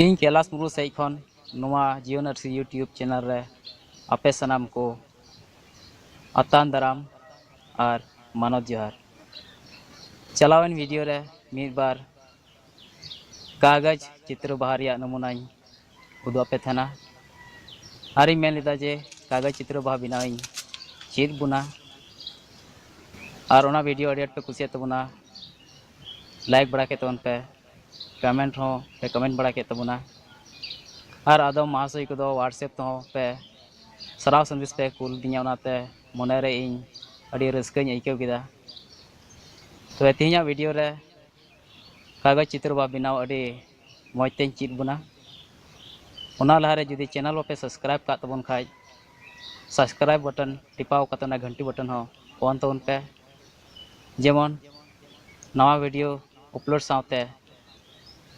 ᱤᱧ ᱠᱮᱞᱟᱥ ᱢᱩᱨᱢᱩ ᱥᱮᱡ ᱠᱷᱚᱱ ᱱᱚᱣᱟ ᱡᱤᱭᱚ ᱱᱟᱨᱥᱤ ᱤᱭᱩᱴᱤᱭᱩᱵ ᱪᱮᱱᱮᱞ ᱨᱮ ᱟᱯᱮ ᱥᱟᱱᱟᱢ ᱠᱚ ᱟᱛᱟᱝ ᱫᱟᱨᱟᱢ ᱟᱨ ᱢᱟᱱᱚᱛ ᱡᱚᱦᱟᱨ। ᱪᱟᱞᱟᱣᱮᱱ ᱵᱷᱤᱰᱤᱭᱳ ᱨᱮ ᱢᱤᱫ-ᱵᱟᱨ ᱠᱟᱜᱚᱡᱽ ᱪᱤᱛᱨᱚ ᱵᱟᱦᱟ ᱨᱮᱭᱟᱜ ᱱᱚᱢᱩᱱᱟᱧ ᱩᱫᱩᱜ ᱟᱯᱮ ᱛᱟᱦᱮᱱᱟ ᱟᱨᱤᱧ ᱢᱮᱱ ᱞᱮᱫᱟ ᱡᱮ ᱠᱟᱜᱚᱡᱽ ᱪᱤᱛᱨᱚ ᱵᱟᱦᱟ ᱵᱮᱱᱟᱣ ᱤᱧ ᱪᱮᱫ ᱵᱚᱱᱟ ᱟᱨ ᱚᱱᱟ ᱵᱷᱤᱰᱤᱭᱳ ᱟᱹᱰᱤ ᱟᱸᱴ ᱯᱮ ᱠᱩᱥᱤᱭᱟᱜ ᱛᱟᱵᱚᱱᱟ। ᱞᱟᱭᱤᱠ ᱵᱟᱲᱟ ᱠᱮᱫ ᱛᱟᱵᱚᱱ ᱯᱮ, ᱠᱚᱢᱮᱱᱴ ᱦᱚᱸ ᱯᱮ ᱠᱚᱢᱮᱱᱴ ᱵᱟᱲᱟ ᱠᱮᱫ ᱛᱟᱵᱚᱱᱟ ᱟᱨ ᱟᱫᱚᱢ ᱢᱚᱦᱟᱥᱚᱭ ᱠᱚᱫᱚ ᱦᱳᱣᱟᱴᱥᱮᱯ ᱛᱮᱦᱚᱸ ᱯᱮ ᱥᱟᱨᱦᱟᱣ ᱥᱟᱸᱫᱮᱥ ᱯᱮ ᱠᱩᱞ ᱟᱫᱤᱧᱟ। ᱚᱱᱟᱛᱮ ᱢᱚᱱᱮᱨᱮ ᱤᱧ ᱟᱹᱰᱤ ᱨᱟᱹᱥᱠᱟᱹᱧ ᱟᱹᱭᱠᱟᱹᱣ ᱠᱮᱫᱟ। ᱛᱚᱵᱮ ᱛᱮᱦᱮᱧᱟᱜ ᱵᱷᱤᱰᱤᱭᱳ ᱨᱮ ᱠᱟᱜᱚᱡᱽ ᱪᱤᱛᱨᱚ ᱵᱟᱦᱟ ᱵᱮᱱᱟᱣ ᱟᱹᱰᱤ ᱢᱚᱡᱽ ᱛᱮᱧ ᱪᱮᱫ ᱵᱚᱱᱟ। ᱚᱱᱟ ᱞᱟᱦᱟᱨᱮ ᱡᱩᱫᱤ ᱪᱮᱱᱮᱞ ᱵᱟᱯᱮ ᱥᱟᱵᱥᱠᱨᱟᱭᱤᱵ ᱠᱟᱜ ᱛᱟᱵᱚᱱ ᱠᱷᱟᱡ ᱥᱟᱵᱥᱠᱨᱟᱭᱤᱵ ᱵᱟᱴᱚᱱ ᱴᱤᱯᱟᱣ ᱠᱟᱛᱮ ᱚᱱᱟ ᱜᱷᱟᱱᱴᱤ ᱵᱟᱴᱚᱱ ᱦᱚᱸ ᱚᱱ ᱛᱟᱵᱚᱱ ᱯᱮ, ᱡᱮᱢᱚᱱ ᱱᱟᱣᱟ ᱵᱷᱤᱰᱤᱭᱳ ᱟᱯᱞᱳᱰ ᱥᱟᱶᱛᱮ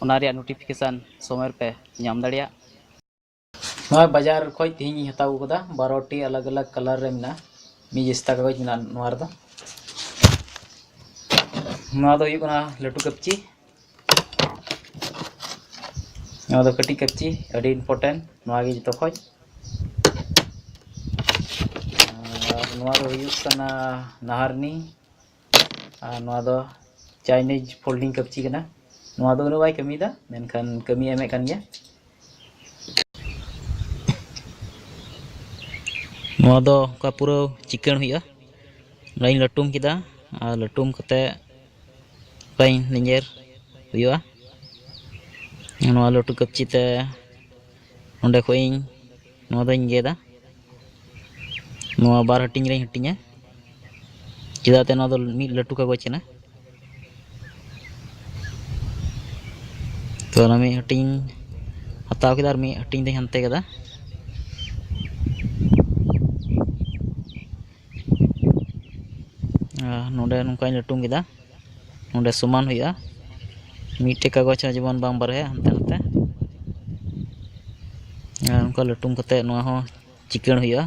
ᱚᱱᱟ ᱨᱮᱭᱟᱜ ᱱᱳᱴᱤᱯᱷᱤᱠᱮᱥᱚᱱ ᱥᱚᱢᱚᱭ ᱨᱮᱯᱮ ᱧᱟᱢ ᱫᱟᱲᱮᱭᱟᱜ। ᱱᱚᱣᱟ ᱵᱟᱡᱟᱨ ᱠᱷᱚᱡ ᱛᱮᱦᱮᱧᱤᱧ ᱦᱟᱛᱟᱣ ᱟᱹᱜᱩ ᱠᱟᱫᱟ 12ᱴᱤ ᱟᱞᱟᱜ ᱟᱞᱟᱜ ᱠᱟᱞᱟᱨ ᱨᱮ ᱢᱮᱱᱟᱜᱼᱟ। ᱢᱤᱫ ᱡᱤᱥᱛᱟ ᱠᱟᱜᱚᱡᱽ ᱢᱮᱱᱟᱜᱼᱟ ᱱᱚᱣᱟ ᱨᱮᱫᱚ। ᱱᱚᱣᱟ ᱫᱚ ᱦᱩᱭᱩᱜ ᱠᱟᱱᱟ ᱞᱟᱹᱴᱩ ᱠᱟᱹᱯᱪᱤ, ᱱᱚᱣᱟ ᱫᱚ ᱠᱟᱹᱴᱤᱡ ᱠᱟᱹᱯᱪᱤ, ᱟᱹᱰᱤ ᱤᱢᱯᱚᱨᱴᱮᱱᱴ ᱱᱚᱣᱟ ᱜᱮ ᱡᱚᱛᱚ ᱠᱷᱚᱡ। ᱟᱨ ᱱᱚᱣᱟ ᱫᱚ ᱦᱩᱭᱩᱜ ᱠᱟᱱᱟ ᱱᱟᱦᱟᱨᱱᱤ, ᱟᱨ ᱱᱚᱣᱟ ᱫᱚ ᱪᱟᱭᱱᱤᱡᱽ ᱯᱷᱳल्डिंग ᱠᱟᱹᱯᱪᱤ ᱠᱟᱱᱟ। ᱱᱚᱣᱟ ᱫᱚ ᱩᱱᱟᱹᱜ ᱵᱟᱭ ᱠᱟᱹᱢᱤᱭᱮᱫᱟ, ᱢᱮᱱᱠᱷᱟᱱ ᱠᱟᱹᱢᱤ ᱮᱢᱮᱫ ᱠᱟᱱ ᱜᱮᱭᱟ। ᱱᱚᱣᱟ ᱫᱚ ᱚᱱᱠᱟ ᱯᱩᱨᱟᱹ ᱪᱤᱠᱟᱹᱬ ᱦᱩᱭᱩᱜᱼᱟ। ᱱᱚᱣᱟᱧ ᱞᱟᱹᱴᱩᱢ ᱠᱮᱫᱟ ᱟᱨ ᱞᱟᱹᱴᱩᱢ ᱠᱟᱛᱮ ᱚᱱᱠᱟᱧ ᱞᱮᱸᱡᱮᱨ ᱦᱩᱭᱩᱜᱼᱟ। ᱱᱚᱣᱟ ᱞᱟᱹᱴᱩ ᱠᱟᱹᱯᱪᱤ ᱛᱮ ᱚᱸᱰᱮ ᱠᱷᱚᱡ ᱤᱧ ᱱᱚᱣᱟ ᱫᱚᱧ ᱜᱮᱫᱟ। ᱱᱚᱣᱟ ᱵᱟᱨ ᱦᱟᱹᱴᱤᱧ ᱨᱤᱧ ᱦᱟᱹᱴᱤᱧᱟ, ᱪᱮᱫᱟᱜ ᱛᱮ ᱱᱚᱣᱟ ᱫᱚ ᱢᱤᱫ ᱞᱟᱹᱴᱩ ᱠᱟᱜᱚᱡᱽ ᱠᱟᱱᱟ। ᱛᱚ ᱚᱱᱟ ᱢᱤᱫ ᱦᱟᱹᱴᱤᱧ ᱦᱟᱛᱟᱣ ᱠᱮᱫᱟ ᱟᱨ ᱢᱤᱫ ᱦᱟᱹᱴᱤᱧ ᱫᱚᱧ ᱦᱟᱱᱛᱮ ᱠᱮᱫᱟ। ᱱᱚᱰᱮ ᱱᱚᱝᱠᱟᱧ ᱞᱟᱹᱴᱩᱢ ᱠᱮᱫᱟ, ᱱᱚᱰᱮ ᱥᱚᱢᱟᱱ ᱦᱩᱭᱩᱜᱼᱟ। ᱢᱤᱫᱴᱮᱡ ᱠᱟᱜᱚᱡᱽ ᱦᱚᱸ ᱡᱮᱢᱚᱱ ᱵᱟᱝ ᱵᱟᱨᱦᱮᱜᱼᱟ ᱦᱟᱱᱛᱮ ᱱᱟᱛᱮ। ᱟᱨ ᱚᱱᱠᱟ ᱞᱟᱹᱴᱩᱢ ᱠᱟᱛᱮ ᱱᱚᱣᱟ ᱦᱚᱸ ᱪᱤᱠᱟᱹᱬ ᱦᱩᱭᱩᱜᱼᱟ।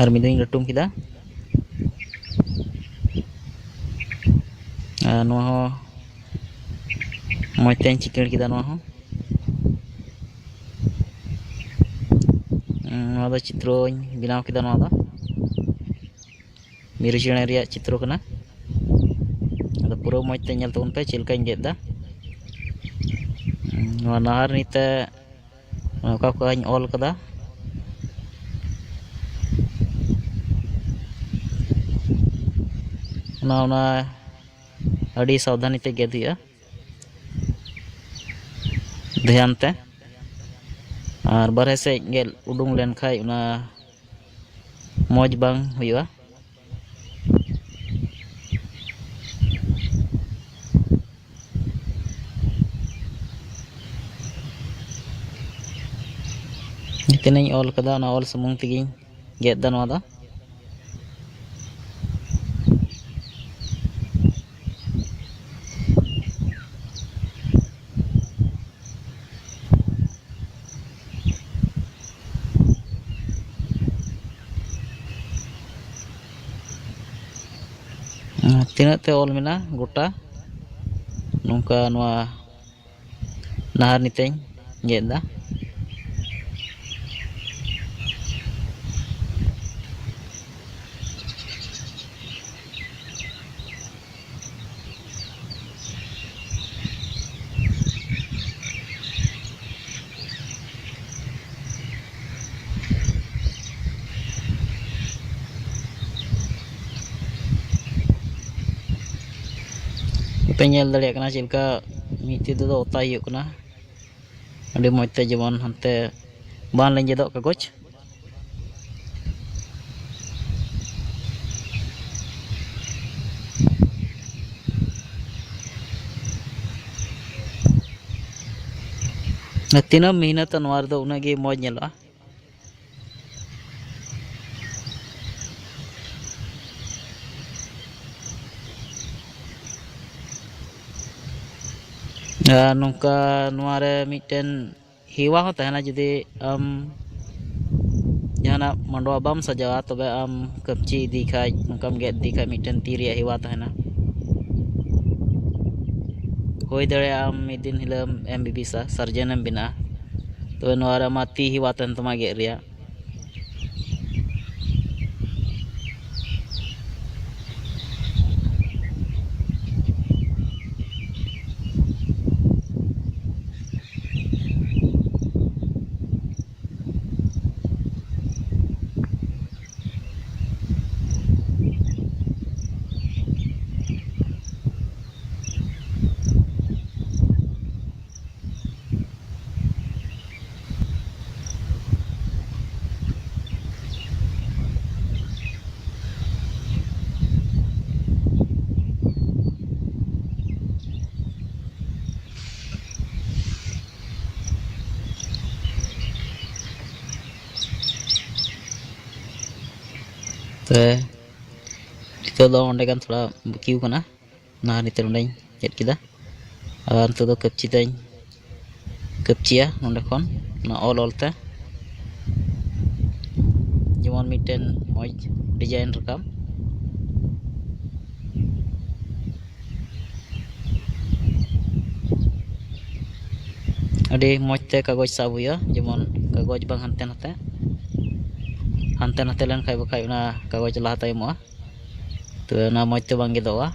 ᱟᱨ ᱢᱤᱫ ᱫᱷᱟᱣ ᱤᱧ ᱞᱟᱹᱴᱩᱢ ᱠᱮᱫᱟ, ᱟᱨ ᱱᱚᱣᱟ ᱦᱚᱸ ᱢᱚᱡᱽ ᱛᱮᱧ ᱪᱤᱠᱟᱹᱬ ᱠᱮᱫᱟ। ᱱᱚᱣᱟ ᱦᱚᱸ ᱱᱚᱣᱟ ᱫᱚ ᱪᱤᱛᱨᱚᱧ ᱵᱮᱱᱟᱣ ᱠᱮᱫᱟ। ᱱᱚᱣᱟ ᱫᱚ ᱢᱤᱨᱩ ᱪᱮᱬᱮ ᱨᱮᱭᱟᱜ ᱪᱤᱛᱨᱚ ᱠᱟᱱᱟ। ᱟᱫᱚ ᱯᱩᱨᱟᱹ ᱢᱚᱡᱽ ᱛᱮ ᱧᱮᱞ ᱛᱟᱵᱚᱱ ᱯᱮ ᱪᱮᱫ ᱞᱮᱠᱟᱧ ᱜᱮᱫ ᱮᱫᱟ। ᱱᱚᱣᱟ ᱱᱟᱦᱟᱨᱱᱤ ᱛᱮ ᱚᱠᱟ ᱚᱠᱟᱧ ᱚᱞ ᱠᱟᱫᱟ, ᱚᱱᱟ ᱟᱹᱰᱤ ᱥᱟᱵᱫᱷᱟᱱᱤ ᱛᱮ ᱜᱮᱫ ᱦᱩᱭᱩᱜᱼᱟ, ᱫᱷᱮᱭᱟᱱ ᱛᱮ। ᱟᱨ ᱵᱟᱨᱦᱮ ᱥᱮᱫ ᱜᱮᱫ ᱩᱰᱩᱝ ᱞᱮᱱᱠᱷᱟᱡ ᱚᱱᱟ ᱢᱚᱡᱽ ᱵᱟᱝ ᱦᱩᱭᱩᱜᱼᱟ। ᱛᱤᱱᱟᱹᱜ ᱤᱧ ᱚᱞ ᱠᱟᱫᱟ ᱚᱱᱟ ᱚᱞ ᱥᱩᱢᱩᱝ ᱛᱮᱜᱮᱧ ᱜᱮᱫ ᱮᱫᱟ। ᱱᱚᱣᱟ ᱫᱚ ᱛᱤᱱᱟᱹᱜ ᱛᱮ ᱚᱞ ᱢᱮᱱᱟᱜᱼᱟ ᱜᱚᱴᱟ ᱱᱚᱝᱠᱟ ᱱᱚᱣᱟ ᱱᱟᱦᱟᱨᱱᱤ ᱛᱮᱧ ᱜᱮᱫ ᱮᱫᱟ। ᱯᱮ ᱧᱮᱞ ᱫᱟᱲᱮᱭᱟᱜ ᱠᱟᱱᱟ ᱪᱮᱫ ᱞᱮᱠᱟ ᱢᱤᱫ ᱛᱤ ᱛᱮᱫᱚ ᱚᱛᱟᱭ ᱦᱩᱭᱩᱜ ᱠᱟᱱᱟ ᱟᱹᱰᱤ ᱢᱚᱡᱽ ᱛᱮ, ᱡᱮᱢᱚᱱ ᱦᱟᱱᱛᱮ ᱵᱟᱝ ᱞᱮᱸᱡᱮᱫᱚᱜ ᱠᱟᱜᱚᱡᱽ। ᱛᱤᱱᱟᱹᱜ ᱢᱮᱦᱱᱚᱛᱟ ᱱᱚᱣᱟ ᱨᱮᱫᱚ ᱩᱱᱟᱹᱜ ᱜᱮ ᱢᱚᱡᱽ ᱧᱮᱞᱚᱜᱼᱟ। ᱟᱨ ᱱᱚᱝᱠᱟ ᱱᱚᱣᱟ ᱨᱮ ᱢᱤᱫᱴᱮᱱ ᱦᱮᱣᱟ ᱦᱚᱸ ᱛᱟᱦᱮᱱᱟ, ᱡᱩᱫᱤ ᱟᱢ ᱡᱟᱦᱟᱱᱟᱜ ᱢᱟᱸᱰᱣᱟ ᱵᱟᱢ ᱥᱟᱡᱟᱣᱟ ᱛᱚᱵᱮ ᱟᱢ ᱠᱟᱹᱯᱪᱤ ᱤᱫᱤ ᱠᱷᱟᱡ, ᱱᱚᱝᱠᱟᱢ ᱜᱮᱫ ᱤᱫᱤ ᱠᱷᱟᱡ ᱢᱤᱫᱴᱮᱱ ᱛᱤ ᱨᱮᱭᱟᱜ ᱦᱮᱣᱟ ᱛᱟᱦᱮᱱᱟ। होय दड़े मिद दिन हिलम MBBS सर्जन बिना तो नोरा मा ती ही वातन तमा गेट रिया तो ओंडे गान थोड़ा बुकिव कना ना निते ओंडे चेक किदा और तो कपची तई कपचिया ओंडे खन ना ऑल ऑलते जेमन मिटेन मॉज डिजाइन रकाम अड़ी मजते कागज साब हुआ जेमन कागज बांग हानते नाते लेन खाइ बखाइ ना कागज लहा तायमोआ तो ना मजते बांग गेदोआ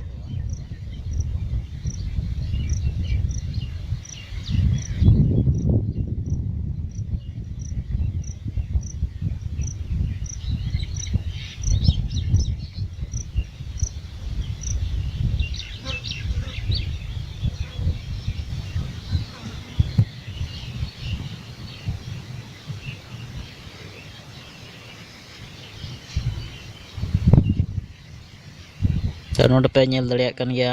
तो नोड पे नेल दड़िया कन गया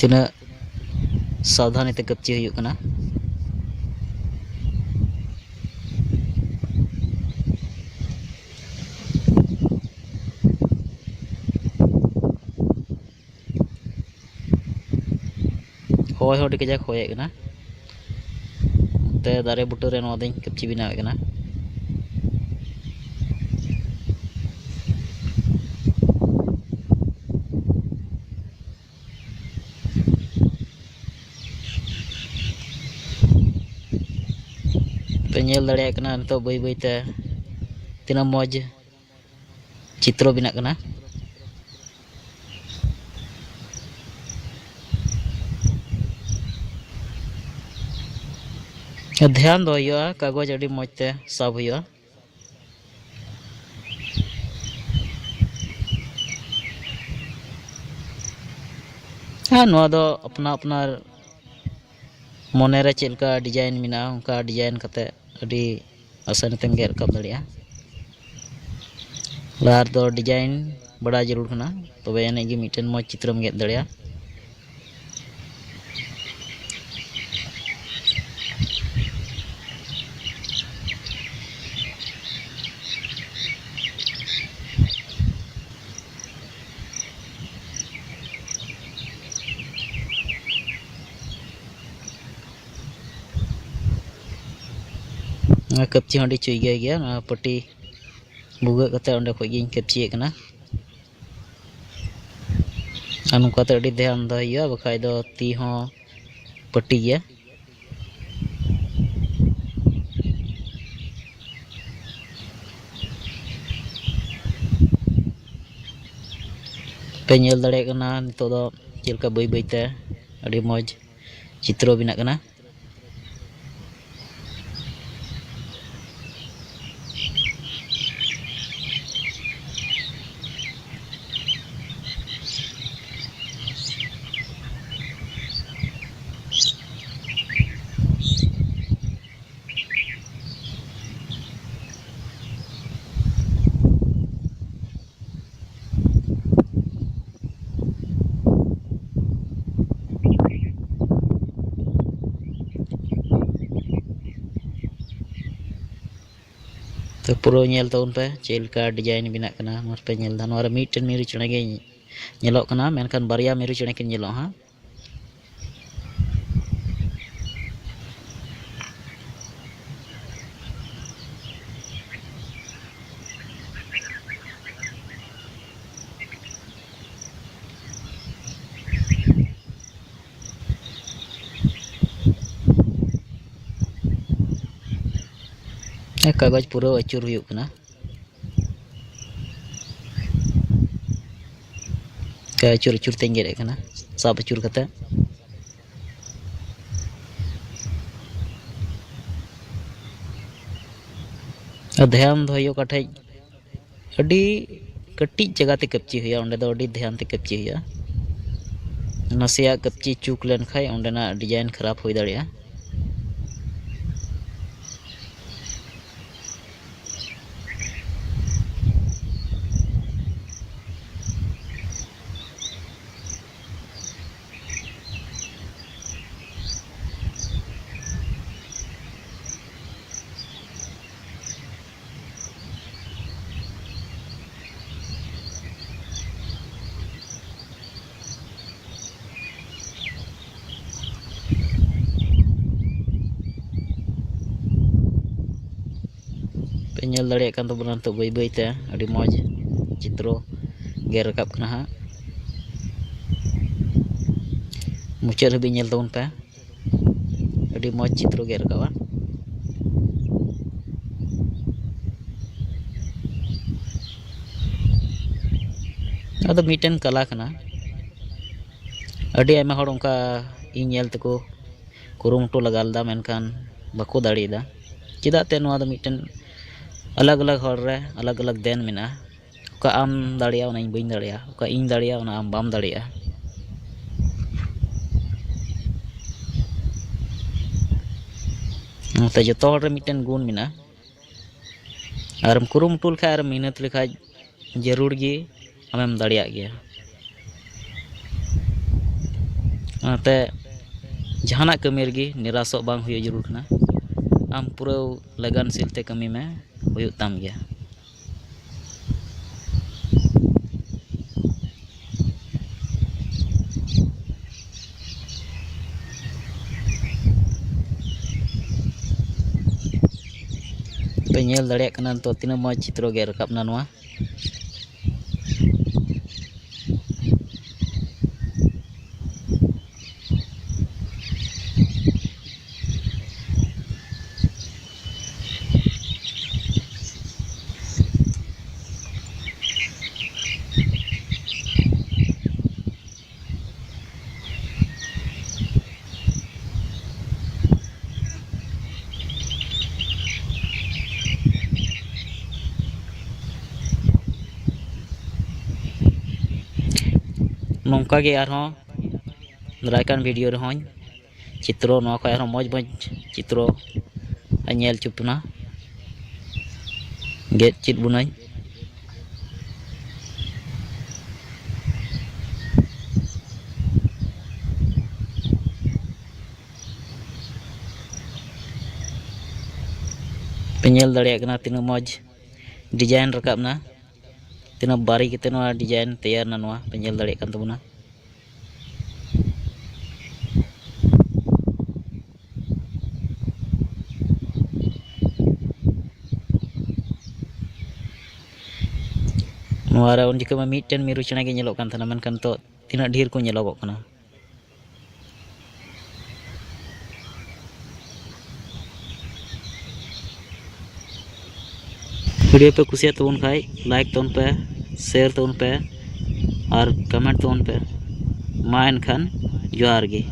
तिना सावधानी ते कपची हुई कना होय होडी के जा खोए कना ते दारे बुटो रे नोदिन कपची बिना कना पे नेल दड़िया कना तो बई बई ते तिना मौज चित्रो बिना कना ध्यान दो हुआ कागज अड़ी मजते साब हुआ हाँ नोआ दो अपना अपना मोनेरे चेलका डिजाइन मिना उनका डिजाइन कते अड़ी आसानी तेम गेर कब दड़िया लार दो डिजाइन बड़ा जरूर कना तो एने गी मिटन मौज चित्रम गेद दड़िया कपची हंडी चुई गया पट्टी बुगा कते ओंडे खोगिन कपची कना अनुका ते अड़ी ध्यान दो हुआ बखाय दो ती हो पट्टी गया पे नेल दड़े कना नितो दो चेलका बई बई ते अड़ी मौज चित्रो बिना कना तो पुरो नेल तौन पे चेलका डिजाइन बिना कना नोर पे नेल दा नोर मिटन मिरु चणे गे नेलोक कना मेनखान बारिया मिरु चणे किन नेलो हा कागज पूरा अचूर हुयुग कना का अचूर अचूर तें गेरे कना साब अचूर कते ध्यान दो काठे अड़ी कटी जगह ते कपची हुआ ओंडे दो अड़ी ध्यान ते कपची हुआ नसिया कपची चूक लेन खाय ओंडेना डिजाइन खराब हो दाड़िया पेnyel दाड़े कान तो बना तो बाई बाई ते अड़ी मौज चित्रो गेर रकाब कना हा मुचाद हबी नेल तबन पे अड़ी मौज चित्रो गेर रकाबा अदो मिटन कला कना अड़ी आयमा हड़ उनका इन नेल तको कुरुमुटु लगालदा मेनखान बाको दाड़ीदा चेदा ते नोआ दो मिटन अलग अलग हर रे अलग अलग देन मेना का आम दाड़िया उना इन बइन दाड़िया का इन दाड़िया उना आम बाम दाड़िया ते जतो हर रे मिटन गुण मेना आरम कुरुमुटु लेखा आर मेहनत लेखा जरूर गी आमेम दाड़िया गया ते जहाना कमी रगी निराशो बांग हुई जरूर कना आम पूरा लगन सिलते कमी में हुई ताम गया पे नेल दाड़िया कना तो तीना मौज चित्रो गे रकाब ना नोआ नौका के आरहों दारायकान वीडियो रहों चित्रो नौका को आरहों मौज मौज चित्रो नेल चुपना गेट चित बुनाई पेnyel दाड़िया कना तीना मौज डिजाइन रकाब ना तीना बारी किते नोआ डिजाइन तैयार ना नोआ पेnyel दाड़िया कान तबना नोआ रे उन जिका मा मिटन मिरु चेना गे नेलोग कान थाना मेनखान तो तीना ढेर को नेलोगोग कना वीडियो पे कुसिया तबन खाई लाइक तबन पे शेयर तबन पे और कमेंट तबन पे मा एनखान जोहार गे।